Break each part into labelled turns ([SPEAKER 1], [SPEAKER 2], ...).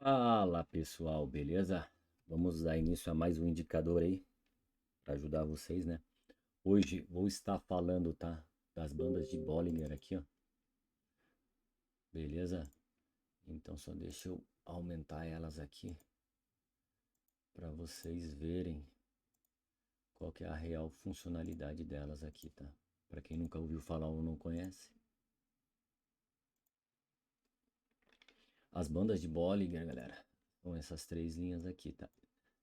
[SPEAKER 1] Fala pessoal, beleza? Vamos dar início a mais um indicador aí para ajudar vocês, né? Hoje vou estar falando, tá? Das bandas de Bollinger aqui, ó. Beleza? Então só deixa eu aumentar elas aqui para vocês verem qual que é a real funcionalidade delas aqui, tá? Para quem nunca ouviu falar ou não conhece. As bandas de Bollinger, galera, são essas três linhas aqui, tá?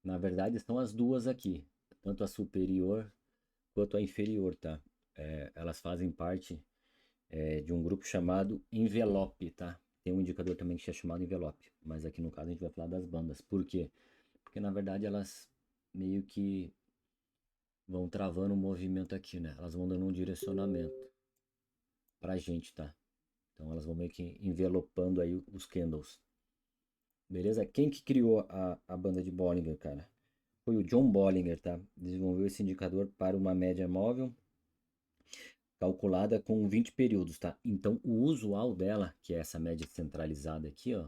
[SPEAKER 1] Na verdade, são as duas aqui, tanto a superior quanto a inferior, tá? Elas fazem parte de um grupo chamado Envelope, tá? Tem um indicador também que é chamado Envelope, mas aqui no caso a gente vai falar das bandas. Por quê? Porque na verdade elas meio que vão travando o movimento aqui, né? Elas vão dando um direcionamento pra gente, tá? Então elas vão meio que envelopando aí os candles. Beleza? Quem que criou a banda de Bollinger, cara? Foi o John Bollinger, tá? Desenvolveu esse indicador para uma média móvel calculada com 20 períodos, tá? Então o usual dela, que é essa média centralizada aqui, ó,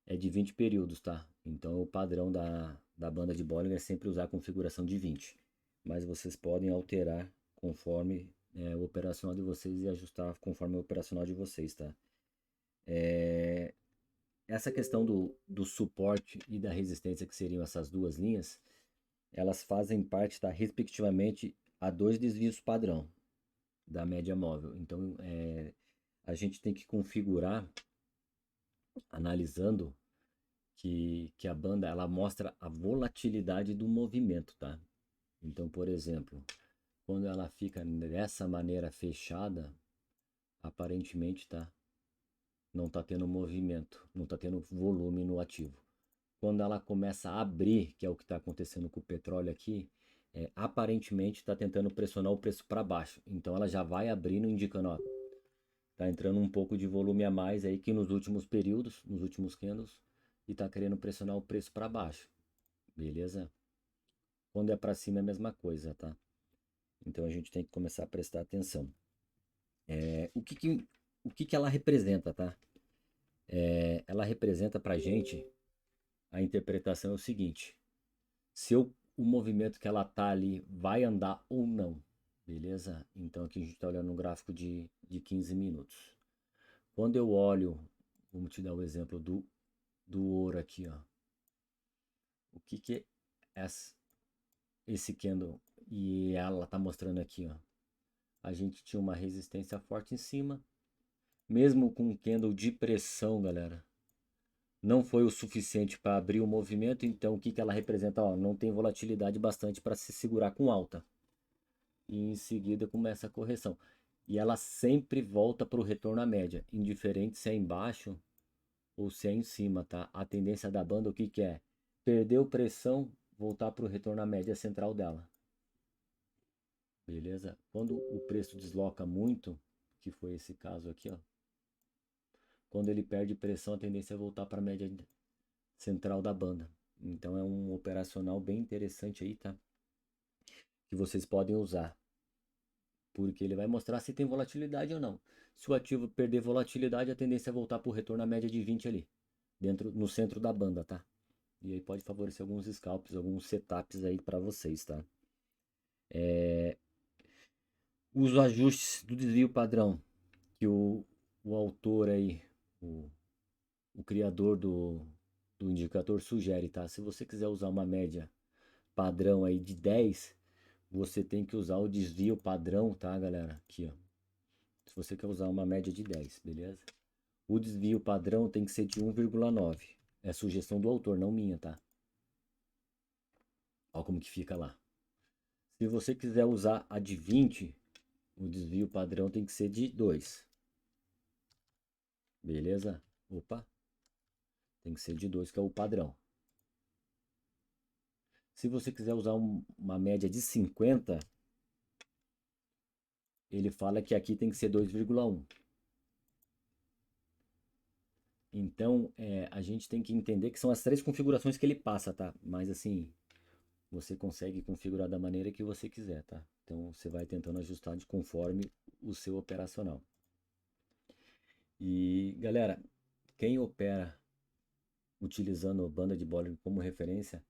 [SPEAKER 1] é de 20 períodos, tá? Então o padrão da banda de Bollinger é sempre usar a configuração de 20. Mas vocês podem alterar conforme o operacional de vocês e ajustar conforme o operacional de vocês, tá? Essa questão do suporte e da resistência, que seriam essas duas linhas, elas fazem parte, tá, respectivamente, a dois desvios padrão da média móvel. Então, a gente tem que configurar, analisando, que a banda ela mostra a volatilidade do movimento, tá? Então, por exemplo, quando ela fica dessa maneira fechada, aparentemente, tá? Não está tendo movimento, não está tendo volume no ativo. Quando ela começa a abrir, que é o que está acontecendo com o petróleo aqui, aparentemente está tentando pressionar o preço para baixo. Então ela já vai abrindo, indicando, ó, tá entrando um pouco de volume a mais aí que nos últimos períodos, nos últimos candles, e tá querendo pressionar o preço para baixo. Beleza? Quando é para cima é a mesma coisa, tá? Então a gente tem que começar a prestar atenção. O que que ela representa, tá? Ela representa pra gente, a interpretação é o seguinte: se o movimento que ela tá ali vai andar ou não. Beleza? Então aqui a gente está olhando um gráfico de 15 minutos. Quando eu olho, vamos te dar o exemplo do ouro aqui, ó. O que que é esse candle? E ela tá mostrando aqui, ó. A gente tinha uma resistência forte em cima, mesmo com um candle de pressão, galera. Não foi o suficiente para abrir o movimento, então o que que ela representa? Ó, não tem volatilidade bastante para se segurar com alta. E em seguida começa a correção. E ela sempre volta para o retorno à média, indiferente se é embaixo ou se é em cima, tá? A tendência da banda, o que que é? Perdeu pressão, voltar para o retorno à média central dela. Beleza? Quando o preço desloca muito, que foi esse caso aqui, ó. Quando ele perde pressão, a tendência é voltar para a média central da banda. Então é um operacional bem interessante aí, tá? Que vocês podem usar. Porque ele vai mostrar se tem volatilidade ou não. Se o ativo perder volatilidade, a tendência é voltar para o retorno à média de 20 ali, dentro, no centro da banda, tá? E aí pode favorecer alguns scalps, alguns setups aí para vocês, tá? Os ajustes do desvio padrão que o autor aí, o, o criador do indicador sugere, tá? Se você quiser usar uma média padrão aí de 10, você tem que usar o desvio padrão, tá, galera? Aqui, ó. Se você quer usar uma média de 10, beleza? O desvio padrão tem que ser de 1,9. É sugestão do autor, não minha, tá? Olha como que fica lá. Se você quiser usar a de 20, o desvio padrão tem que ser de 2. Beleza? Opa, tem que ser de 2, que é o padrão. Se você quiser usar uma média de 50, ele fala que aqui tem que ser 2,1. Então, a gente tem que entender que são as três configurações que ele passa, tá? Mas assim, você consegue configurar da maneira que você quiser, tá? Então, você vai tentando ajustar de conforme o seu operacional. E, galera, quem opera utilizando banda de Bollinger como referência,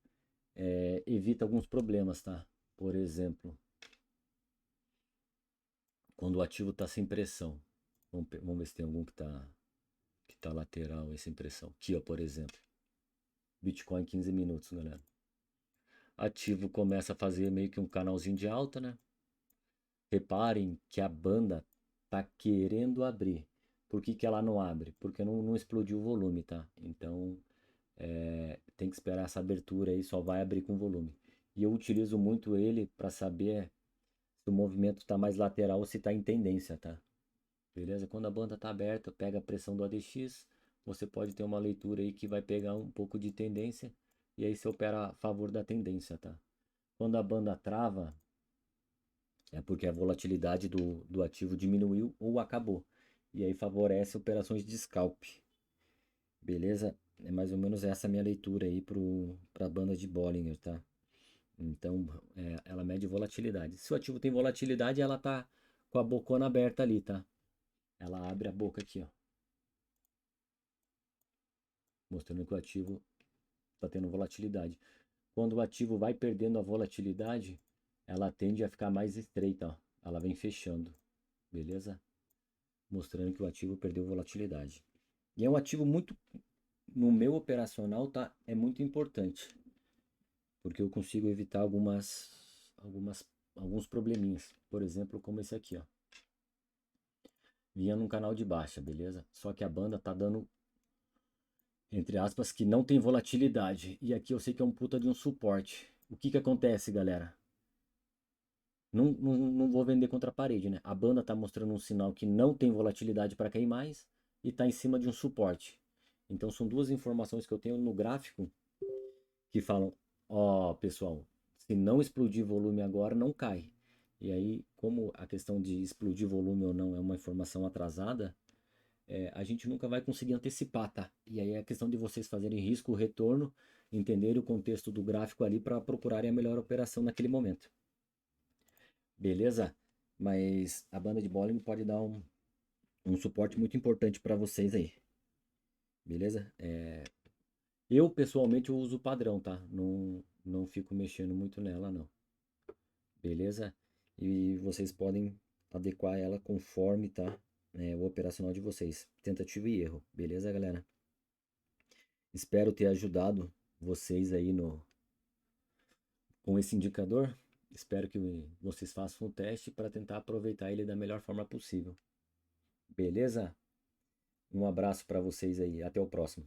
[SPEAKER 1] evita alguns problemas, tá? Por exemplo, quando o ativo está sem pressão. Vamos ver se tem algum que tá lateral essa impressão. Aqui, ó, por exemplo. Bitcoin 15 minutos, galera. Ativo começa a fazer meio que um canalzinho de alta, né? Reparem que a banda tá querendo abrir. Por que que ela não abre? Porque não explodiu o volume, tá? Então, tem que esperar essa abertura aí, só vai abrir com volume. E eu utilizo muito ele para saber se o movimento está mais lateral ou se está em tendência, tá? Beleza? Quando a banda está aberta, pega a pressão do ADX, você pode ter uma leitura aí que vai pegar um pouco de tendência e aí você opera a favor da tendência, tá? Quando a banda trava, é porque a volatilidade do ativo diminuiu ou acabou. E aí favorece operações de scalp. Beleza? É mais ou menos essa minha leitura aí para a banda de Bollinger, tá? Então, ela mede volatilidade. Se o ativo tem volatilidade, ela tá com a bocona aberta ali, tá? Ela abre a boca aqui, ó. Mostrando que o ativo está tendo volatilidade. Quando o ativo vai perdendo a volatilidade, ela tende a ficar mais estreita, ó. Ela vem fechando, beleza? Mostrando que o ativo perdeu volatilidade. E é um ativo muito, no meu operacional, tá? É muito importante, porque eu consigo evitar alguns probleminhas. Por exemplo, como esse aqui, ó. Vinha num canal de baixa, beleza? Só que a banda tá dando, entre aspas, que não tem volatilidade. E aqui eu sei que é um puta de um suporte. O que que acontece, galera? Não vou vender contra a parede, né? A banda tá mostrando um sinal que não tem volatilidade para cair mais e tá em cima de um suporte. Então são duas informações que eu tenho no gráfico que falam, ó, pessoal, se não explodir volume agora, não cai. E aí, como a questão de explodir volume ou não é uma informação atrasada, a gente nunca vai conseguir antecipar, tá? E aí é a questão de vocês fazerem risco, retorno, entenderem o contexto do gráfico ali para procurarem a melhor operação naquele momento. Beleza? Mas a banda de Bollinger pode dar um suporte muito importante para vocês aí. Beleza? Eu pessoalmente uso o padrão, tá? Não fico mexendo muito nela, não. Beleza? E vocês podem adequar ela conforme, tá? O operacional de vocês. Tentativa e erro. Beleza, galera? Espero ter ajudado vocês aí com esse indicador. Espero que vocês façam o teste para tentar aproveitar ele da melhor forma possível. Beleza? Um abraço para vocês aí. Até o próximo.